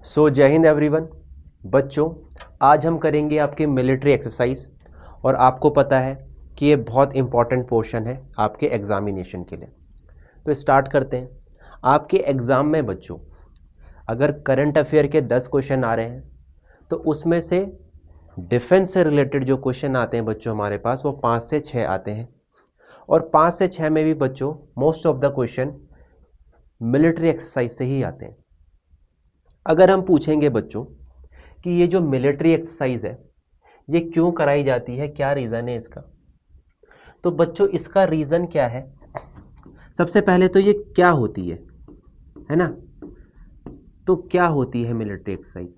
जय हिंद एवरीवन। बच्चों, आज हम करेंगे आपकी मिलिट्री एक्सरसाइज और आपको पता है कि ये बहुत इंपॉर्टेंट पोर्शन है आपके एग्जामिनेशन के लिए। तो स्टार्ट करते हैं। आपके एग्ज़ाम में बच्चों अगर करंट अफेयर के 10 क्वेश्चन आ रहे हैं तो उसमें से डिफेंस से रिलेटेड जो क्वेश्चन आते हैं बच्चों हमारे पास वो 5 से 6 आते हैं, और 5 से 6 में भी बच्चों most of the question military exercise से ही आते हैं। अगर हम पूछेंगे बच्चों कि ये जो मिलिट्री एक्सरसाइज है ये क्यों कराई जाती है, क्या रीज़न है इसका, तो बच्चों इसका रीज़न क्या है। सबसे पहले तो ये क्या होती है ना, तो क्या होती है मिलिट्री एक्सरसाइज,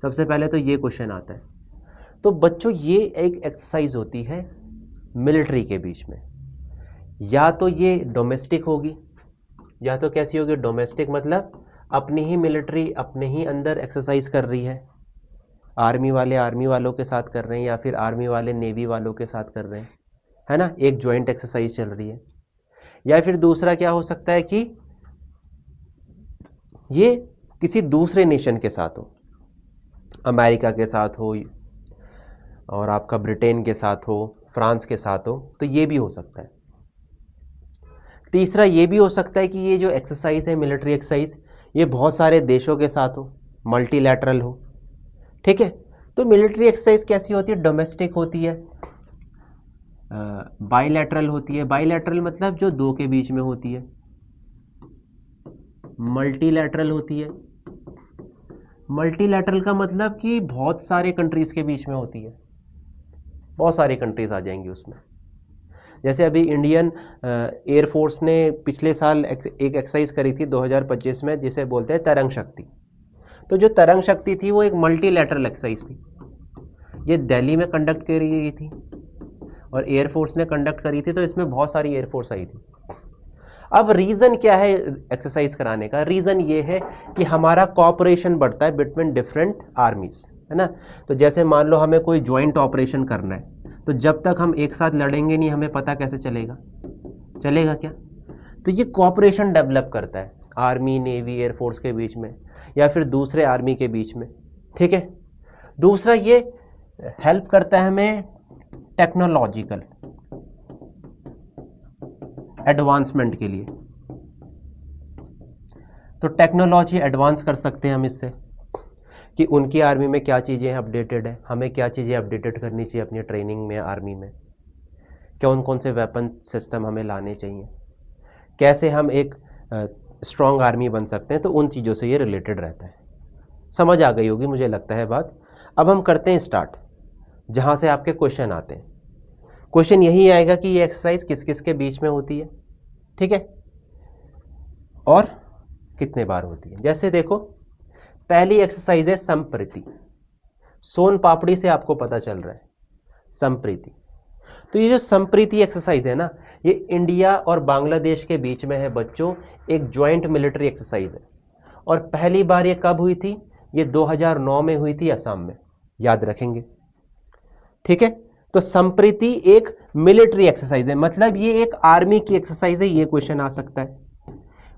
सबसे पहले तो ये क्वेश्चन आता है। तो बच्चों ये एक एक्सरसाइज होती है मिलिट्री के बीच में, या तो ये डोमेस्टिक होगी या तो कैसी होगी, डोमेस्टिक मतलब अपनी ही मिलिट्री अपने ही अंदर एक्सरसाइज कर रही है, आर्मी वाले आर्मी वालों के साथ कर रहे हैं या फिर आर्मी वाले नेवी वालों के साथ कर रहे हैं, है ना, एक जॉइंट एक्सरसाइज चल रही है। या फिर दूसरा क्या हो सकता है कि ये किसी दूसरे नेशन के साथ हो, अमेरिका के साथ हो और आपका ब्रिटेन के साथ हो, फ्रांस के साथ हो, तो ये भी हो सकता है। तीसरा ये भी हो सकता है कि ये जो एक्सरसाइज है मिलिट्री एक्सरसाइज ये बहुत सारे देशों के साथ हो, मल्टीलैटरल हो। ठीक है, तो मिलिट्री एक्सरसाइज कैसी होती है, डोमेस्टिक होती है, बाइलैटरल होती है। बाइलैटरल मतलब जो दो के बीच में होती है, मल्टीलैटरल होती है। मल्टीलैटरल का मतलब कि बहुत सारे कंट्रीज के बीच में होती है, बहुत सारी कंट्रीज आ जाएंगी उसमें। जैसे अभी इंडियन एयरफोर्स ने पिछले साल एक एक्सरसाइज करी थी 2025 में, जिसे बोलते हैं तरंग शक्ति। तो जो तरंग शक्ति थी वो एक मल्टीलैटरल एक्सरसाइज थी, ये दिल्ली में कंडक्ट करी गई थी और एयरफोर्स ने कंडक्ट करी थी, तो इसमें बहुत सारी एयरफोर्स आई थी। अब रीज़न क्या है एक्सरसाइज कराने का, रीज़न ये है कि हमारा कॉपरेशन बढ़ता है बिटवीन डिफरेंट आर्मीज, है ना। तो जैसे मान लो हमें कोई ज्वाइंट ऑपरेशन करना है, तो जब तक हम एक साथ लड़ेंगे नहीं हमें पता कैसे चलेगा, चलेगा क्या। तो ये कॉपरेशन डेवलप करता है आर्मी नेवी एयरफोर्स के बीच में या फिर दूसरे आर्मी के बीच में। ठीक है, दूसरा ये हेल्प करता है हमें टेक्नोलॉजिकल एडवांसमेंट के लिए। तो टेक्नोलॉजी एडवांस कर सकते हैं हम इससे कि उनकी आर्मी में क्या चीज़ें अपडेटेड है, हमें क्या चीज़ें अपडेटेड करनी चाहिए अपनी ट्रेनिंग में आर्मी में, कौन कौन से वेपन सिस्टम हमें लाने चाहिए, कैसे हम एक स्ट्रॉन्ग आर्मी बन सकते हैं। तो उन चीज़ों से ये रिलेटेड रहता है। समझ आ गई होगी मुझे लगता है बात। अब हम करते हैं स्टार्ट, जहाँ से आपके क्वेश्चन आते हैं। क्वेश्चन यही आएगा कि ये एक्सरसाइज किस किस के बीच में होती है, ठीक है, और कितने बार होती है। जैसे देखो पहली एक्सरसाइज है संप्रीति, सोन पापड़ी से आपको पता चल रहा है संप्रीति। तो ये जो संप्रीति एक्सरसाइज है ना, ये इंडिया और बांग्लादेश के बीच में है बच्चों, एक ज्वाइंट मिलिट्री एक्सरसाइज है। और पहली बार ये कब हुई थी, ये 2009 में हुई थी असम में, याद रखेंगे। ठीक है, तो संप्रीति एक मिलिट्री एक्सरसाइज है, मतलब ये एक आर्मी की एक्सरसाइज है। ये क्वेश्चन आ सकता है,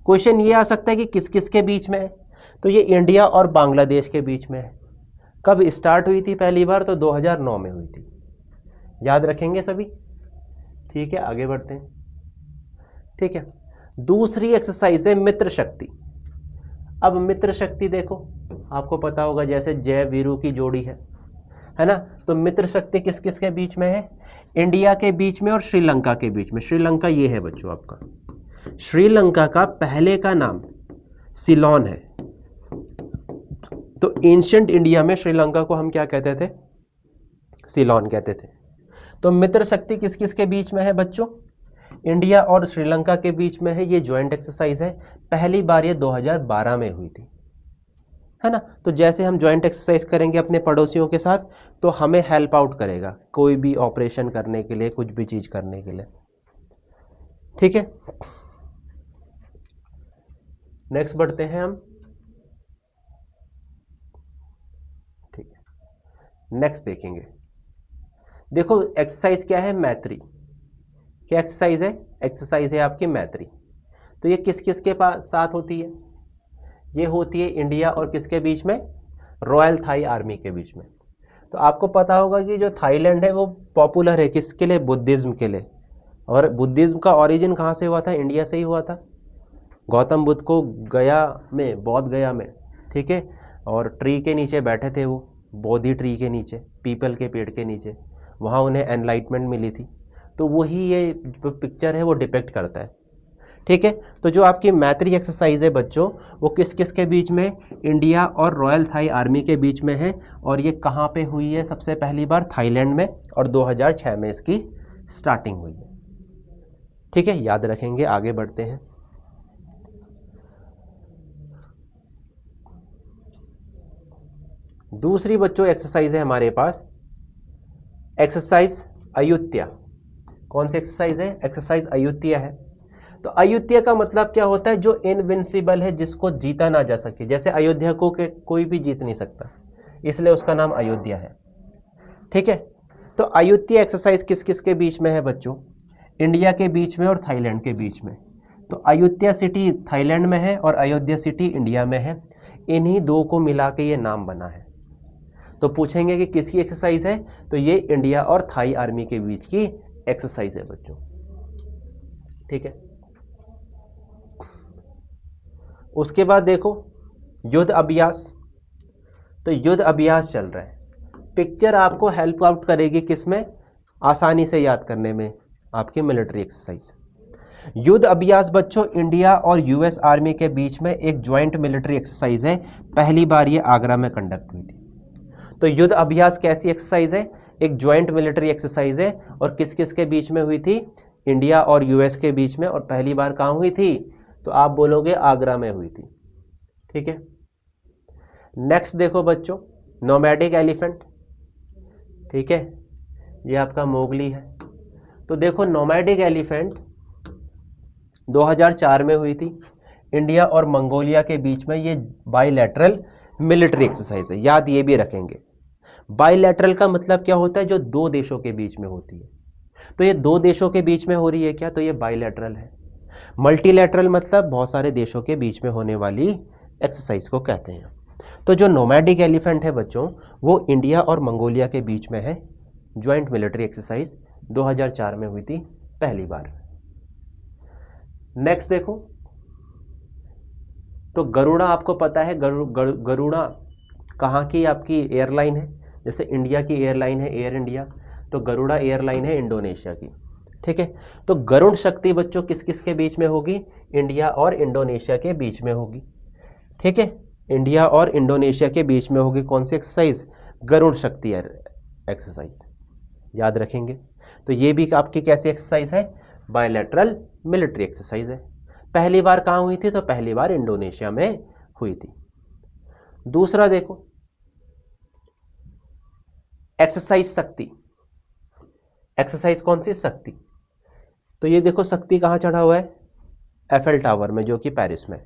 क्वेश्चन ये आ सकता है कि किस किस के बीच में है, तो ये इंडिया और बांग्लादेश के बीच में है। कब स्टार्ट हुई थी पहली बार, तो 2009 में हुई थी, याद रखेंगे सभी। ठीक है, आगे बढ़ते हैं। ठीक है, दूसरी एक्सरसाइज है मित्र शक्ति। अब मित्र शक्ति देखो आपको पता होगा जैसे जय वीरू की जोड़ी है ना। तो मित्र शक्ति किस किस के बीच में है, इंडिया के बीच में और श्रीलंका के बीच में। श्रीलंका ये है बच्चों आपका, श्रीलंका का पहले का नाम सिलोन है। तो एंशिएंट इंडिया में श्रीलंका को हम क्या कहते थे, सिलोन कहते थे। तो मित्र शक्ति किस किस के बीच में है बच्चों, इंडिया और श्रीलंका के बीच में है। ये ज्वाइंट एक्सरसाइज है, पहली बार ये 2012 में हुई थी, है ना। तो जैसे हम ज्वाइंट एक्सरसाइज करेंगे अपने पड़ोसियों के साथ तो हमें हेल्प आउट करेगा कोई भी ऑपरेशन करने के लिए, कुछ भी चीज करने के लिए। ठीक है, नेक्स्ट बढ़ते हैं हम। ठीक है, नेक्स्ट देखेंगे। देखो एक्सरसाइज क्या है, मैत्री। क्या एक्सरसाइज है, एक्सरसाइज है आपकी मैत्री। तो ये किस किस के पास साथ होती है, ये होती है इंडिया और किसके बीच में, रॉयल थाई आर्मी के बीच में। तो आपको पता होगा कि जो थाईलैंड है वो पॉपुलर है किसके लिए, बुद्धिज्म के लिए। और बुद्धिज्म का ओरिजिन कहाँ से हुआ था, इंडिया से ही हुआ था। गौतम बुद्ध को गया में, बौद्ध गया में, ठीक है, और ट्री के नीचे बैठे थे वो, बोधि ट्री के नीचे, पीपल के पेड़ के नीचे, वहाँ उन्हें एनलाइटमेंट मिली थी। तो वही ये जो पिक्चर है वो डिपेक्ट करता है, ठीक है। तो जो आपकी मैत्री एक्सरसाइज है बच्चों, वो किस किस के बीच में, इंडिया और रॉयल थाई आर्मी के बीच में है। और ये कहाँ पे हुई है, सबसे पहली बार थाईलैंड में, और 2006 में इसकी स्टार्टिंग हुई है, ठीक है, याद रखेंगे। आगे बढ़ते हैं। दूसरी बच्चों एक्सरसाइज है हमारे पास, एक्सरसाइज अयुत्या। कौन सी एक्सरसाइज है, एक्सरसाइज अयुत्या है। तो अयुत्या का मतलब क्या होता है, जो इनविंसिबल है, जिसको जीता ना जा सके। जैसे अयोध्या को कोई भी जीत नहीं सकता, इसलिए उसका नाम अयोध्या है, ठीक है। तो अयुत्या एक्सरसाइज किस किस के बीच में है बच्चों, इंडिया के बीच में और थाईलैंड के बीच में। तो अयुत्या सिटी थाईलैंड में है और अयोध्या सिटी इंडिया में है। इन्हीं दो को मिला के ये नाम बना है। तो पूछेंगे कि किसकी एक्सरसाइज है, तो ये इंडिया और थाई आर्मी के बीच की एक्सरसाइज है बच्चों, ठीक है। उसके बाद देखो युद्ध अभ्यास। तो युद्ध अभ्यास चल रहा है, पिक्चर आपको हेल्प आउट करेगी किसमें, आसानी से याद करने में, आपकी मिलिट्री एक्सरसाइज। युद्ध अभ्यास बच्चों इंडिया और यूएस आर्मी के बीच में एक ज्वाइंट मिलिट्री एक्सरसाइज है। पहली बार ये आगरा में कंडक्ट हुई थी। तो युद्ध अभ्यास कैसी एक्सरसाइज है, एक ज्वाइंट मिलिट्री एक्सरसाइज है। और किस किस के बीच में हुई थी, इंडिया और यूएस के बीच में। और पहली बार कहाँ हुई थी, तो आप बोलोगे आगरा में हुई थी, ठीक है। नेक्स्ट देखो बच्चों, नोमैडिक एलिफेंट, ठीक है, ये आपका मोगली है। तो देखो नोमैडिक एलिफेंट 2004 में हुई थी, इंडिया और मंगोलिया के बीच में। ये बाइलैटरल मिलिट्री एक्सरसाइज है, याद ये भी रखेंगे। बाइलैटरल का मतलब क्या होता है, जो दो देशों के बीच में होती है। तो ये दो देशों के बीच में हो रही है क्या, तो ये बाइलैटरल है। मल्टीलैटरल मतलब बहुत सारे देशों के बीच में होने वाली एक्सरसाइज को कहते हैं। तो जो नोमैडिक एलिफेंट है बच्चों, वो इंडिया और मंगोलिया के बीच में है। ज्वाइंट मिलिट्री एक्सरसाइज 2004 में हुई थी पहली बार। नेक्स्ट देखो, तो गरुड़ा आपको पता है, गरुड़ा कहाँ की आपकी एयरलाइन है। जैसे इंडिया की एयरलाइन है एयर इंडिया, तो गरुड़ा एयरलाइन है इंडोनेशिया की, ठीक है। तो गरुड़ शक्ति बच्चों किस किस के बीच में होगी, इंडिया और इंडोनेशिया के बीच में होगी, ठीक है। इंडिया और इंडोनेशिया के बीच में होगी कौन सी एक्सरसाइज, गरुड़ शक्ति एक्सरसाइज, याद रखेंगे। तो ये भी आपकी कैसी एक्सरसाइज है, बायलैटरल मिलिट्री एक्सरसाइज है। पहली बार कहाँ हुई थी, तो पहली बार इंडोनेशिया में हुई थी। दूसरा देखो एक्सरसाइज शक्ति। एक्सरसाइज कौन सी, शक्ति। तो ये देखो शक्ति कहाँ चढ़ा हुआ है, एफएल टावर में, जो कि पेरिस में,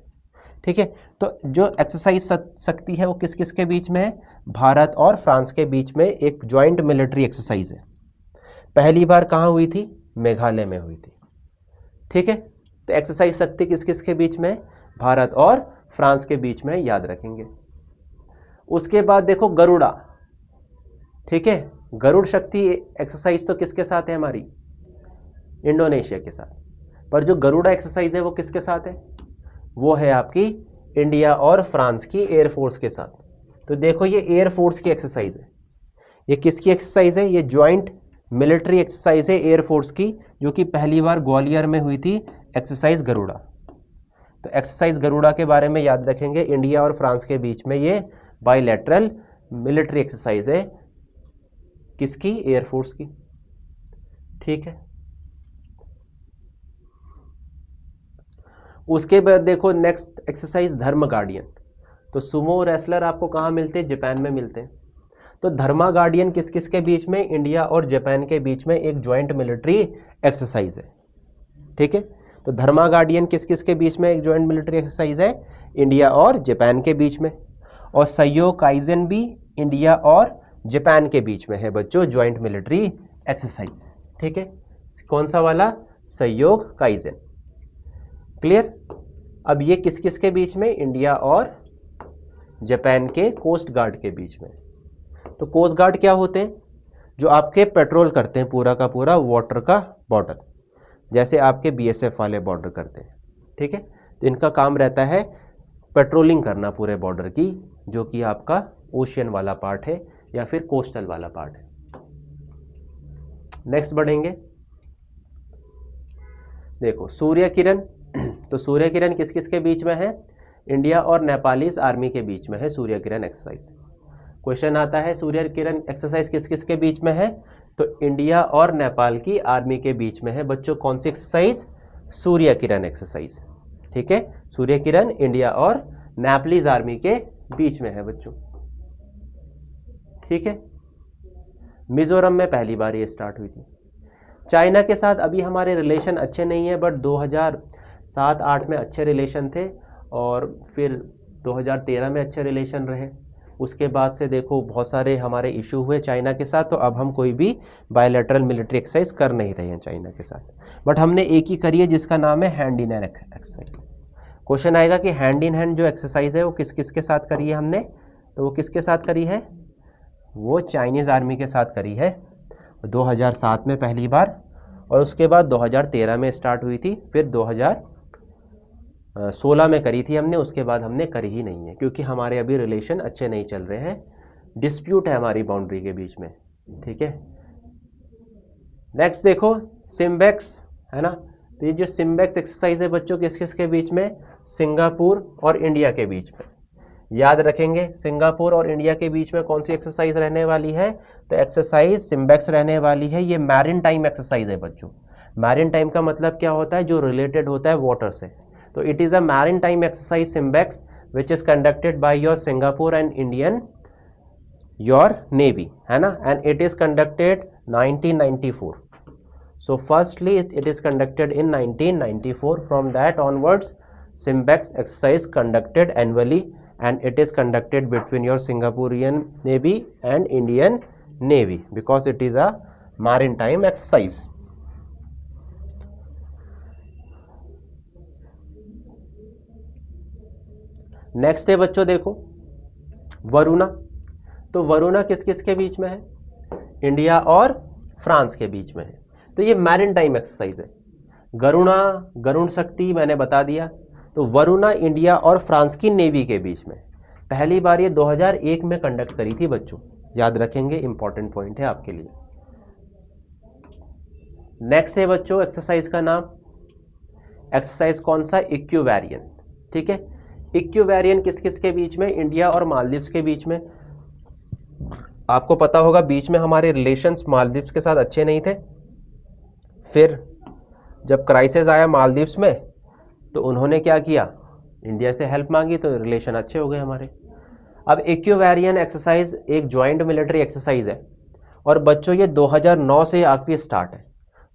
ठीक है। तो जो एक्सरसाइज शक्ति है वो किस किस के बीच में है, भारत और फ्रांस के बीच में एक ज्वाइंट मिलिट्री एक्सरसाइज है। पहली बार कहाँ हुई थी, मेघालय में हुई थी, ठीक है। तो एक्सरसाइज शक्ति किस किस के बीच में, भारत और फ्रांस के बीच में, याद रखेंगे। उसके बाद देखो गरुड़ा, ठीक है। गरुड़ शक्ति एक्सरसाइज तो किसके साथ है हमारी, इंडोनेशिया के साथ। पर जो गरुड़ा एक्सरसाइज है वो किसके साथ है, वो है आपकी इंडिया और फ्रांस की एयरफोर्स के साथ। तो देखो ये एयरफोर्स की एक्सरसाइज है। ये किसकी एक्सरसाइज है, ये ज्वाइंट मिलिट्री एक्सरसाइज है एयरफोर्स की, जो कि पहली बार ग्वालियर में हुई थी, एक्सरसाइज गरुड़ा। तो एक्सरसाइज गरुड़ा के बारे में याद रखेंगे, इंडिया और फ्रांस के बीच में ये बाइलैटरल मिलिट्री एक्सरसाइज है, किसकी, एयरफोर्स की, ठीक है। उसके बाद देखो नेक्स्ट एक्सरसाइज धर्म गार्डियन। तो सुमो रेसलर आपको कहाँ मिलते हैं, जापान में मिलते हैं। तो धर्मा गार्डियन किस किस के बीच में, इंडिया और जापान के बीच में एक ज्वाइंट मिलिट्री एक्सरसाइज है, ठीक है। तो धर्मा गार्डियन किस किस के बीच में एक ज्वाइंट मिलिट्री एक्सरसाइज है, इंडिया और जापान के बीच में। और सयो काइजन भी इंडिया और जापान के बीच में है बच्चों, ज्वाइंट मिलिट्री एक्सरसाइज, ठीक है। कौन सा वाला, सहयोग काइजन, क्लियर। अब ये किस किस के बीच में, इंडिया और जापान के कोस्ट गार्ड के बीच में। तो कोस्ट गार्ड क्या होते हैं? जो आपके पेट्रोल करते हैं पूरा का पूरा वाटर का बॉर्डर, जैसे आपके बीएसएफ वाले बॉर्डर करते हैं, ठीक है। तो इनका काम रहता है पेट्रोलिंग करना पूरे बॉर्डर की, जो कि आपका ओशियन वाला पार्ट है या फिर कोस्टल वाला पार्ट है। नेक्स्ट बढ़ेंगे, देखो सूर्य किरण। तो सूर्य किरण किस किस के बीच में है? इंडिया और नेपालीज आर्मी के बीच में है सूर्य किरण एक्सरसाइज। क्वेश्चन आता है सूर्य किरण एक्सरसाइज किस किस के बीच में है? तो इंडिया और नेपाल की आर्मी के बीच में है बच्चों। कौन सी एक्सरसाइज? सूर्य किरण एक्सरसाइज, ठीक है। सूर्य किरण इंडिया और नेपालीज आर्मी के बीच में है बच्चों, ठीक है। मिजोरम में पहली बार ये स्टार्ट हुई थी। चाइना के साथ अभी हमारे रिलेशन अच्छे नहीं है, बट 2007-8 में अच्छे रिलेशन थे और फिर 2013 में अच्छे रिलेशन रहे। उसके बाद से देखो बहुत सारे हमारे इशू हुए चाइना के साथ, तो अब हम कोई भी बायलैटरल मिलिट्री एक्सरसाइज कर नहीं रहे हैं चाइना के साथ। बट हमने एक ही करी है जिसका नाम है hand in hand exercise. Question आएगा कि हैंड इन हैंड जो एक्सरसाइज है वो किस किस के साथ करी है हमने? तो वो किसके साथ करी है? वो चाइनीज़ आर्मी के साथ करी है 2007 में पहली बार, और उसके बाद 2013 में स्टार्ट हुई थी, फिर 2016 में करी थी हमने। उसके बाद हमने करी ही नहीं है क्योंकि हमारे अभी रिलेशन अच्छे नहीं चल रहे हैं, डिस्प्यूट है हमारी बाउंड्री के बीच में, ठीक है। नेक्स्ट देखो सिम्बेक्स, है ना। तो ये जो सिम्बेक्स एक्सरसाइज है बच्चों किस किस के बीच में? सिंगापुर और इंडिया के बीच में। याद रखेंगे सिंगापुर और इंडिया के बीच में कौन सी एक्सरसाइज रहने वाली है? तो एक्सरसाइज सिम्बेक्स रहने वाली है। ये मैरिन टाइम एक्सरसाइज है बच्चों। मैरिन टाइम का मतलब क्या होता है? जो रिलेटेड होता है वाटर से। तो it is a marine time exercise SIMBEX which is conducted by your Singapore and Indian your navy, है ना। And it is conducted 1994। So firstly it is conducted in 1994. From that onwards Simbex exercise conducted annually and it is conducted between your Singaporean Navy and Indian Navy because it is a maritime exercise. Next है बच्चों देखो वरुणा। तो वरुणा किस किस के बीच में है? इंडिया और फ्रांस के बीच में है। तो ये मैरिन टाइम एक्सरसाइज है। गरुण शक्ति मैंने बता दिया। तो वरुणा इंडिया और फ्रांस की नेवी के बीच में पहली बार ये 2001 में कंडक्ट करी थी बच्चों, याद रखेंगे, इंपॉर्टेंट पॉइंट है आपके लिए। नेक्स्ट है बच्चों एक्सरसाइज का नाम, एक्सरसाइज कौन सा? इक्विवेरियन, ठीक है। इक्विवेरियन किस किस के बीच में? इंडिया और मालदीव्स के बीच में। आपको पता होगा बीच में हमारे रिलेशंस मालदीव्स के साथ अच्छे नहीं थे, फिर जब क्राइसिस आया मालदीव्स में तो उन्होंने क्या किया? इंडिया से हेल्प मांगी, तो रिलेशन अच्छे हो गए हमारे। अब इक्विवेरियन एक्सरसाइज एक जॉइंट मिलिट्री एक्सरसाइज है और बच्चों ये 2009 से आपकी स्टार्ट है।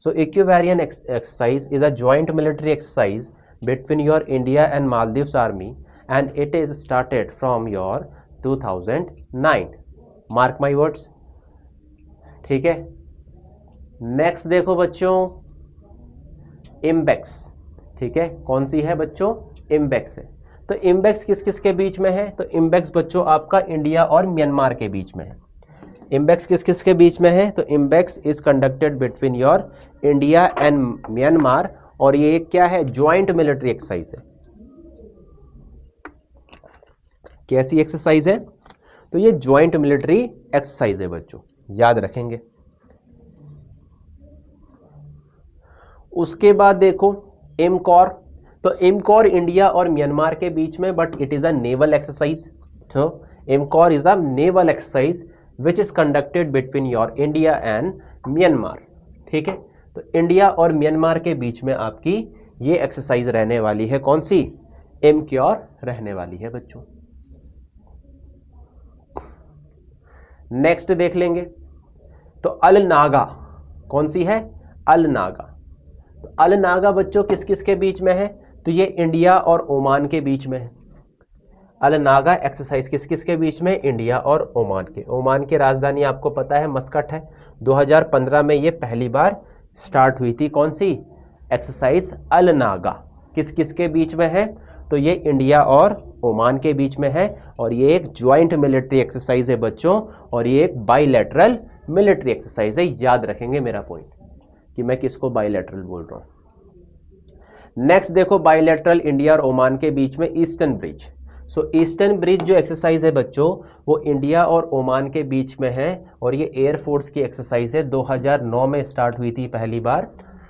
So Ekuverin exercise is a joint military exercise between your India and Maldives army and it is started from your 2009। Mark my words, ठीक है। नेक्स्ट देखो बच्चों इम्बेक्स, ठीक है। कौन सी है बच्चों? इम्बेक्स है। तो इम्बेक्स किस किस के बीच में है? तो इम्बेक्स बच्चों आपका इंडिया और म्यांमार के बीच में है। इम्बेक्स किस किस के बीच में है? तो IMBEX is conducted between your India and Myanmar, और ये क्या है? ज्वाइंट मिलिट्री एक्सरसाइज है। कैसी एक्सरसाइज है? तो ये ज्वाइंट मिलिट्री एक्सरसाइज है बच्चों, याद रखेंगे। उसके बाद देखो इमकॉर। तो इमकॉर इंडिया और म्यांमार के बीच में, but it is a naval exercise. तो IMCOR is a naval exercise which is conducted between your India and Myanmar, ठीक है। तो इंडिया और म्यांमार के बीच में आपकी ये एक्सरसाइज रहने वाली है। कौन सी? इमक्योर रहने वाली है बच्चों। नेक्स्ट देख लेंगे तो अल नागा। कौन सी है? अल नागा। तो अल नागा बच्चों किस किस के बीच में है? तो ये इंडिया और ओमान के बीच में है। अल नागा एक्सरसाइज किस किस के बीच में? इंडिया और ओमान के। ओमान की राजधानी आपको पता है मस्कट है। 2015 में ये पहली बार स्टार्ट हुई थी। कौन सी एक्सरसाइज? अल नागा। किस किस के बीच में है? तो ये इंडिया और ओमान के बीच में है और ये एक ज्वाइंट मिलिट्री एक्सरसाइज है बच्चों, और ये एक बाइलैटरल मिलिट्री एक्सरसाइज है। याद रखेंगे मेरा पॉइंट कि मैं किसको बाइलैटरल बोल रहा हूं। नेक्स्ट देखो, बाइलैटरल इंडिया और ओमान के बीच में ईस्टर्न ब्रिज। सो ईस्टर्न ब्रिज जो एक्सरसाइज है बच्चों, वो इंडिया और ओमान के बीच में है और ये एयरफोर्स की एक्सरसाइज है। 2009 में स्टार्ट हुई थी पहली बार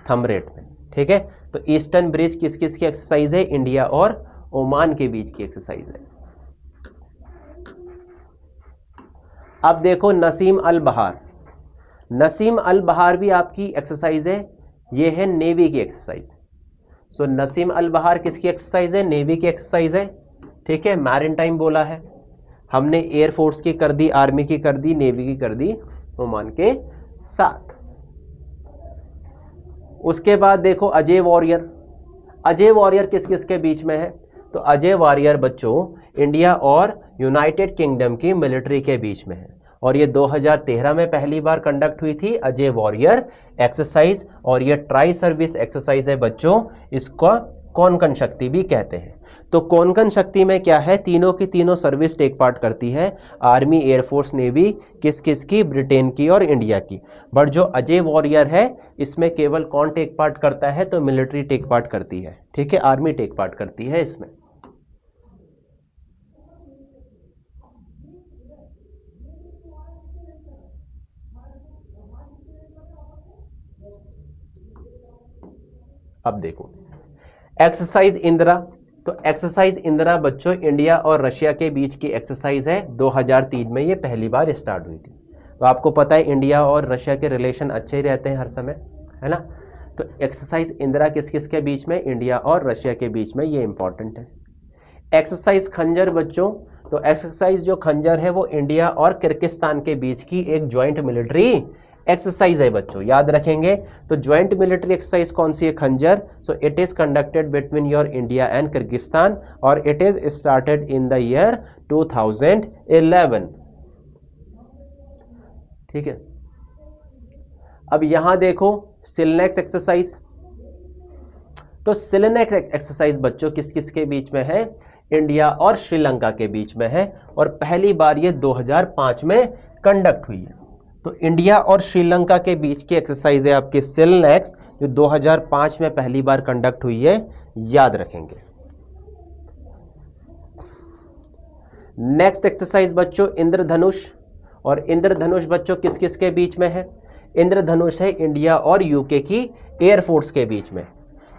थमरेट में, ठीक है। तो ईस्टर्न ब्रिज किस किस की एक्सरसाइज है? इंडिया और ओमान के बीच की एक्सरसाइज है। अब देखो नसीम अल बहार, नसीम अल बहार भी आपकी एक्सरसाइज है, ये है नेवी की एक्सरसाइज। सो नसीम अल बहार किसकी एक्सरसाइज है? नेवी की एक्सरसाइज है, ठीक है। मैरिटाइम बोला है हमने, एयरफोर्स की कर दी, आर्मी की कर दी, नेवी की कर दी ओमान के साथ। उसके बाद देखो अजय वॉरियर, अजय वॉरियर किस किस के बीच में है? तो अजय वॉरियर बच्चों इंडिया और यूनाइटेड किंगडम की मिलिट्री के बीच में है और ये 2013 में पहली बार कंडक्ट हुई थी अजय वॉरियर एक्सरसाइज, और ये ट्राई सर्विस एक्सरसाइज है बच्चों। इसको कोंकण शक्ति भी कहते हैं। तो कोंकण शक्ति में क्या है? तीनों की तीनों सर्विस टेक पार्ट करती है, आर्मी, एयरफोर्स, नेवी, किस किस की? ब्रिटेन की और इंडिया की। बट जो अजय वॉरियर है इसमें केवल कौन टेक पार्ट करता है? तो मिलिट्री टेक पार्ट करती है, ठीक है, आर्मी टेक पार्ट करती है इसमें। अब देखो एक्सरसाइज इंदिरा, तो एक्सरसाइज इंदिरा बच्चों इंडिया और रशिया के बीच की एक्सरसाइज है। 2003 में ये पहली बार स्टार्ट हुई थी। तो आपको पता है इंडिया और रशिया के रिलेशन अच्छे ही रहते हैं हर समय, है ना। तो एक्सरसाइज इंदिरा किस किस के बीच में? इंडिया और रशिया के बीच में, ये इंपॉर्टेंट है। एक्सरसाइज खंजर बच्चों, तो एक्सरसाइज जो खंजर है वो इंडिया और किर्गिस्तान के बीच की एक ज्वाइंट मिलिट्री एक्सरसाइज है बच्चों, याद रखेंगे। तो ज्वाइंट मिलिट्री एक्सरसाइज कौन सी है? Khanjar. So it is conducted between your India and Kyrgyzstan और it is started in the year 2011, ठीक है। अब यहां देखो सिलनेक्स एक्सरसाइज, तो सिलनेक्स एक्सरसाइज बच्चों किस किस के बीच में है? इंडिया और श्रीलंका के बीच में है और पहली बार ये 2005 में कंडक्ट हुई है। तो इंडिया और श्रीलंका के बीच की एक्सरसाइज है आपकी सिलनेक्स, जो 2005 में पहली बार कंडक्ट हुई है, याद रखेंगे। नेक्स्ट एक्सरसाइज बच्चों इंद्रधनुष, और इंद्रधनुष बच्चों किस किस के बीच में है? इंद्रधनुष है इंडिया और यूके की एयरफोर्स के बीच में।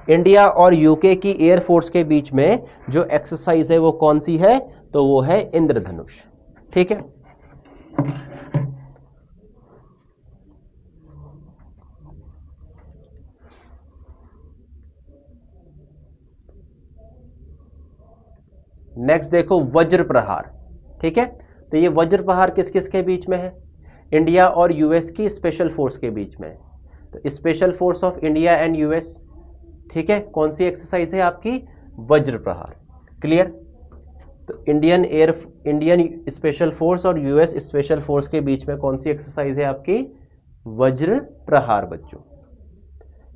इंडिया और यूके की एयरफोर्स के बीच में जो एक्सरसाइज है वो कौन सी है? तो वो है इंद्रधनुष, ठीक है। नेक्स्ट देखो वज्र प्रहार, ठीक है। तो ये वज्र प्रहार किस किस के बीच में है? इंडिया और यूएस की स्पेशल फोर्स के बीच में। तो special force of India and US, ठीक है। कौन सी एक्सरसाइज है आपकी? वज्र प्रहार, क्लियर। तो इंडियन स्पेशल फोर्स और यूएस स्पेशल फोर्स के बीच में कौन सी एक्सरसाइज है आपकी? वज्र प्रहार बच्चों,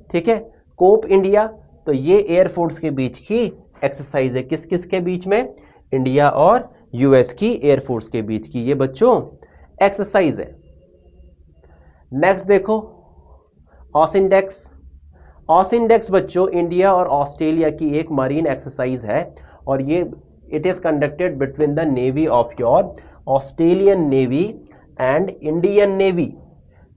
ठीक है। कोप इंडिया, तो ये एयरफोर्स के बीच की एक्सरसाइज है, किस किस के बीच में? इंडिया और यूएस की एयरफोर्स के बीच की ये बच्चों एक्सरसाइज है। नेक्स्ट देखो ऑसिंडेक्स, ऑसिंडेक्स बच्चों इंडिया और ऑस्ट्रेलिया की एक मरीन एक्सरसाइज है और ये it is conducted between the navy of your Australian navy and Indian navy.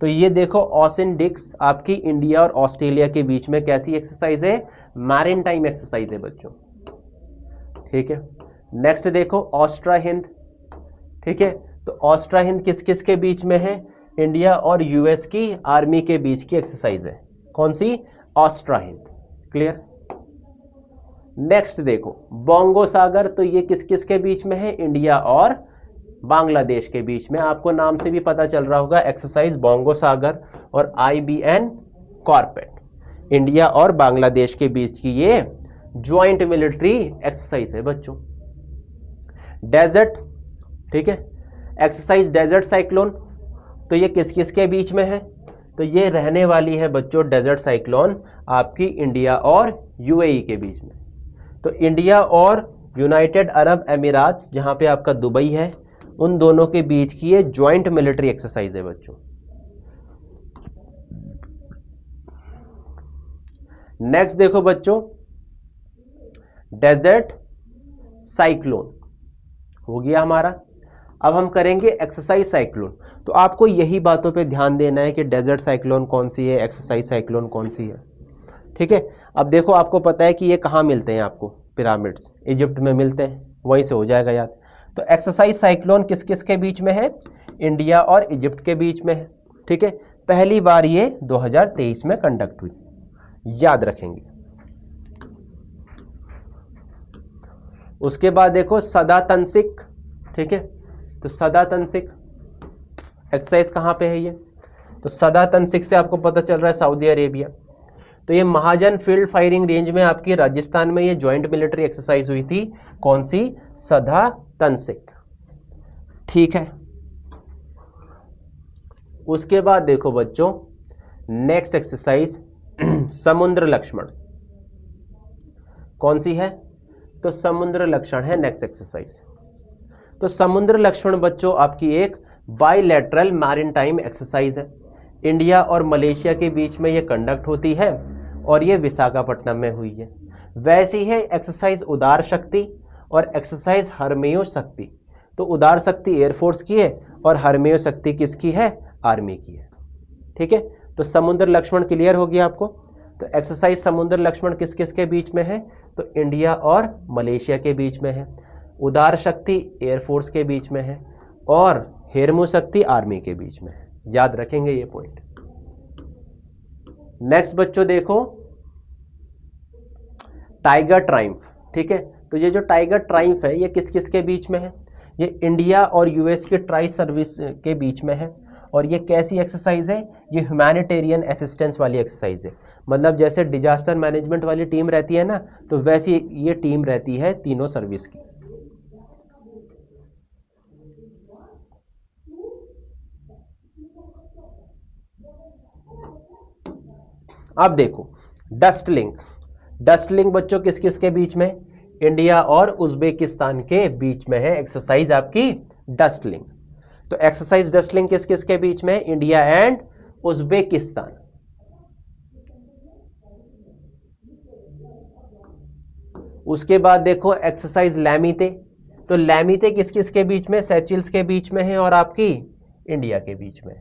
तो ये देखो ऑसिंडेक्स आपकी इंडिया और ऑस्ट्रेलिया के बीच में कैसी एक्सरसाइज है? मैरिटाइम एक्सरसाइज है बच्चों, ठीक है। नेक्स्ट देखो ऑस्ट्रा हिंद, ठीक है। तो ऑस्ट्रा हिंद किस किस के बीच में है? इंडिया और यूएस की आर्मी के बीच की एक्सरसाइज है। कौन सी? ऑस्ट्रा हिंद, क्लियर। नेक्स्ट देखो बोंगो सागर, तो ये किस किस के बीच में है? इंडिया और बांग्लादेश के बीच में। आपको नाम से भी पता चल रहा होगा एक्सरसाइज बोंगो सागर और IBN कॉर्पेट, इंडिया और बांग्लादेश के बीच की ये ज्वाइंट मिलिट्री एक्सरसाइज है बच्चों। डेजर्ट, ठीक है, एक्सरसाइज डेजर्ट साइक्लोन, तो ये किस किस के बीच में है? तो ये रहने वाली है बच्चों डेजर्ट साइक्लोन आपकी इंडिया और UAE के बीच में। तो इंडिया और यूनाइटेड अरब अमीरात जहां पे आपका दुबई है, उन दोनों के बीच की ये ज्वाइंट मिलिट्री एक्सरसाइज है बच्चों। नेक्स्ट देखो बच्चों, डेजर्ट साइक्लोन हो गया हमारा। अब हम करेंगे एक्सरसाइज साइक्लोन। तो आपको यही बातों पे ध्यान देना है कि डेजर्ट साइक्लोन कौन सी है, एक्सरसाइज साइक्लोन कौन सी है, ठीक है। अब देखो आपको पता है कि ये कहाँ मिलते हैं, आपको पिरामिड्स इजिप्ट में मिलते हैं, वहीं से हो जाएगा याद। तो एक्सरसाइज साइक्लोन किस किस के बीच में है, इंडिया और इजिप्ट के बीच में है, ठीक है। पहली बार ये 2023 में कंडक्ट हुई, याद रखेंगे। उसके बाद देखो सदा तंसिक, ठीक है। तो सदा तंसिक एक्सरसाइज कहाँ पे है ये, तो सदा तंसिक से आपको पता चल रहा है सऊदी अरेबिया। तो ये महाजन फील्ड फायरिंग रेंज में आपकी राजस्थान में ये ज्वाइंट मिलिट्री एक्सरसाइज हुई थी, कौन सी, सदा तंसिक, ठीक है। उसके बाद देखो बच्चों नेक्स्ट एक्सरसाइज समुद्र लक्ष्मण, कौन सी है, तो समुद्र लक्षण है नेक्स्ट एक्सरसाइज। तो समुद्र लक्ष्मण बच्चों आपकी एक बायलैटरल मैरीटाइम एक्सरसाइज है, इंडिया और मलेशिया के बीच में ये कंडक्ट होती है और ये विशाखापट्टनम में हुई है। वैसी है एक्सरसाइज उदार शक्ति और एक्सरसाइज हरमेयो शक्ति। तो उदार शक्ति एयरफोर्स की है और हरमेयो शक्ति किसकी है, आर्मी की है, ठीक है। तो समुद्र लक्ष्मण क्लियर हो गया आपको। तो एक्सरसाइज समुद्र लक्ष्मण किस किस के बीच में है, तो इंडिया और मलेशिया के बीच में है। उदार शक्ति एयरफोर्स के बीच में है और हेरमू शक्ति आर्मी के बीच में है, याद रखेंगे ये पॉइंट। नेक्स्ट बच्चों देखो टाइगर ट्रायम्फ, ठीक है। तो ये जो टाइगर ट्रायम्फ है ये किस किस के बीच में है, ये इंडिया और यूएस के ट्राई सर्विस के बीच में है। और ये कैसी एक्सरसाइज है, ये ह्यूमैनिटेरियन असिस्टेंस वाली एक्सरसाइज है। मतलब जैसे डिजास्टर मैनेजमेंट वाली टीम रहती है ना, तो वैसी ये टीम रहती है तीनों सर्विस की। अब देखो डस्ट लिंक, डस्ट लिंक बच्चों किस किस के बीच में, इंडिया और उज्बेकिस्तान के बीच में है एक्सरसाइज आपकी डस्ट लिंक। तो एक्सरसाइज डस्ट लिंक किस किस के बीच में, इंडिया एंड उज्बेकिस्तान। उसके बाद देखो एक्सरसाइज लैमीते। तो लैमीते किस किस के बीच में, सैचिल्स के बीच में है और आपकी इंडिया के बीच में,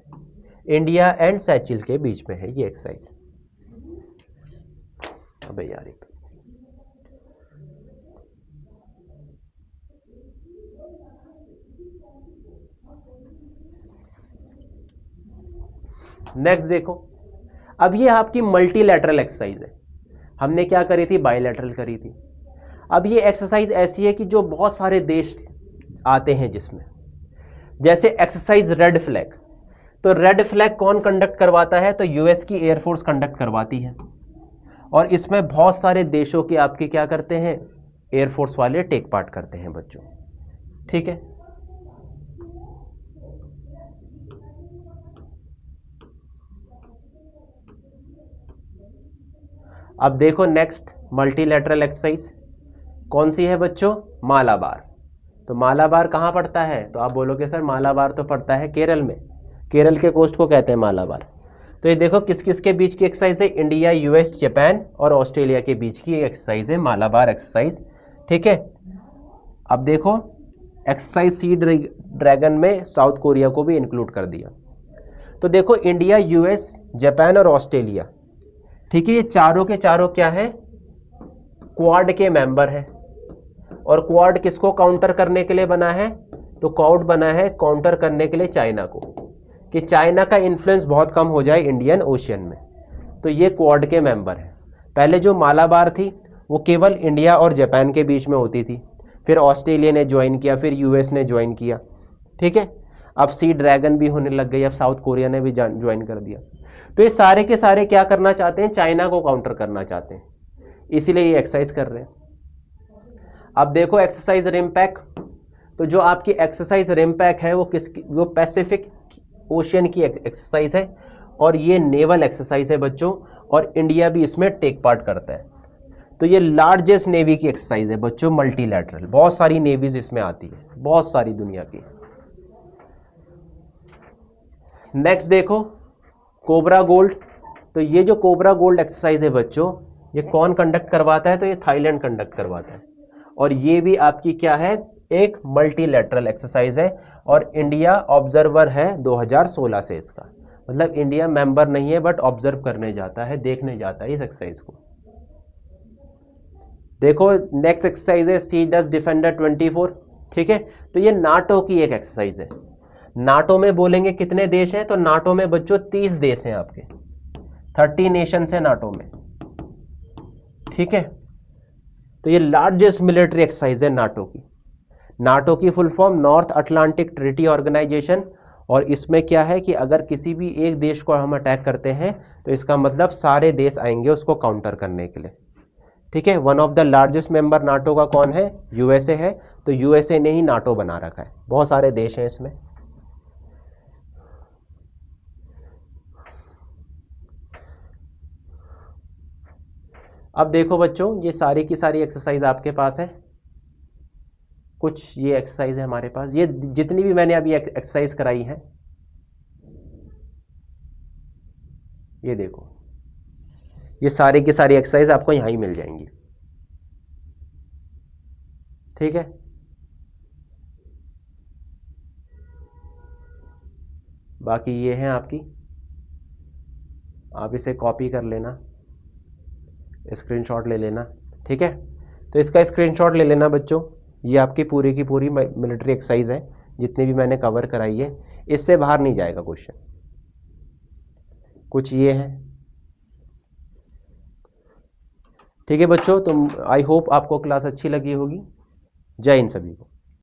इंडिया एंड सैचिल के बीच में है ये एक्सरसाइज। अबे यार नेक्स्ट देखो, अब ये आपकी मल्टीलैटरल एक्सरसाइज है। हमने क्या करी थी, बायलैटरल करी थी। अब ये एक्सरसाइज ऐसी है कि जो बहुत सारे देश आते हैं जिसमें, जैसे एक्सरसाइज रेड फ्लैग। तो रेड फ्लैग कौन कंडक्ट करवाता है, तो यूएस की एयरफोर्स कंडक्ट करवाती है और इसमें बहुत सारे देशों के आपके क्या करते हैं, एयरफोर्स वाले टेक पार्ट करते हैं बच्चों, ठीक है। अब देखो नेक्स्ट मल्टीलैटरल एक्सरसाइज कौन सी है बच्चों, मालाबार। तो मालाबार कहाँ पड़ता है, तो आप बोलोगे सर मालाबार तो पड़ता है केरल में, केरल के कोस्ट को कहते हैं मालाबार। तो ये देखो किस किस के बीच की एक्सरसाइज है, इंडिया, यूएस, जापान और ऑस्ट्रेलिया के बीच की एक्सरसाइज है मालाबार एक्सरसाइज, ठीक है। अब देखो एक्सरसाइज सी ड्रैगन में साउथ कोरिया को भी इंक्लूड कर दिया। तो देखो इंडिया, यूएस, जापान और ऑस्ट्रेलिया, ठीक है, ये चारों के चारों क्या है, क्वाड के मेंबर है। और क्वाड किसको काउंटर करने के लिए बना है, तो क्वाड बना है काउंटर करने के लिए चाइना को, कि चाइना का इन्फ्लुएंस बहुत कम हो जाए इंडियन ओशियन में। तो ये क्वाड के मेंबर है। पहले जो मालाबार थी वो केवल इंडिया और जापान के बीच में होती थी, फिर ऑस्ट्रेलिया ने ज्वाइन किया, फिर यूएस ने ज्वाइन किया, ठीक है। अब सी ड्रैगन भी होने लग गई, अब साउथ कोरिया ने भी ज्वाइन कर दिया। तो ये सारे के सारे क्या करना चाहते हैं, चाइना को काउंटर करना चाहते हैं, इसीलिए ये एक्सरसाइज कर रहे हैं। अब देखो एक्सरसाइज रिमपैक। तो जो आपकी एक्सरसाइज रिमपैक है वो वो पैसिफिक ओशियन की एक्सरसाइज है और ये नेवल एक्सरसाइज है बच्चों, और इंडिया भी इसमें टेक पार्ट करता है। तो ये लार्जेस्ट नेवी की एक्सरसाइज है बच्चों, मल्टीलैटरल। बहुत सारी नेवीज इसमें आती है, बहुत सारी दुनिया की। नेक्स्ट देखो कोबरा गोल्ड। तो ये जो कोबरा गोल्ड एक्सरसाइज है बच्चों, ये कौन कंडक्ट करवाता है? तो ये थाईलैंड कंडक्ट करवाता है। और ये भी आपकी क्या है? एक मल्टीलैटरल एक्सरसाइज है। और इंडिया ऑब्जर्वर है 2016 से इसका, मतलब इंडिया मेंबर नहीं है बट ऑब्जर्व करने जाता है, देखने जाता है इस एक्सरसाइज को। देखो नेक्स्ट एक्सरसाइज है सी डस डिफेंडर 24। ठीक है, तो ये नाटो की एक एक्सरसाइज है। नाटो में बोलेंगे कितने देश हैं? तो नाटो में बच्चों 30 देश हैं आपके, 30 नेशंस है नाटो में। ठीक है, तो ये लार्जेस्ट मिलिट्री एक्सरसाइज है नाटो की। नाटो की full form North Atlantic Treaty Organization. और इसमें क्या है कि अगर किसी भी एक देश को हम अटैक करते हैं तो इसका मतलब सारे देश आएंगे उसको काउंटर करने के लिए। ठीक है, one of the largest member NATO का कौन है? यूएसए है। तो यूएसए ने ही नाटो बना रखा है, बहुत सारे देश हैं इसमें। अब देखो बच्चों, ये सारी की सारी एक्सरसाइज आपके पास है। कुछ ये एक्सरसाइज है हमारे पास, ये जितनी भी मैंने अभी एक्सरसाइज कराई है, ये देखो, ये सारी की सारी एक्सरसाइज आपको यहां ही मिल जाएंगी। ठीक है, बाकी ये है आपकी, आप इसे कॉपी कर लेना, स्क्रीनशॉट ले लेना। ठीक है, तो इसका स्क्रीनशॉट ले लेना बच्चों। ये आपकी पूरी की पूरी मिलिट्री एक्सरसाइज है, जितनी भी मैंने कवर कराई है, इससे बाहर नहीं जाएगा क्वेश्चन। कुछ ये है। ठीक है बच्चों, तो आई होप आपको क्लास अच्छी लगी होगी। जय हिंद सभी को।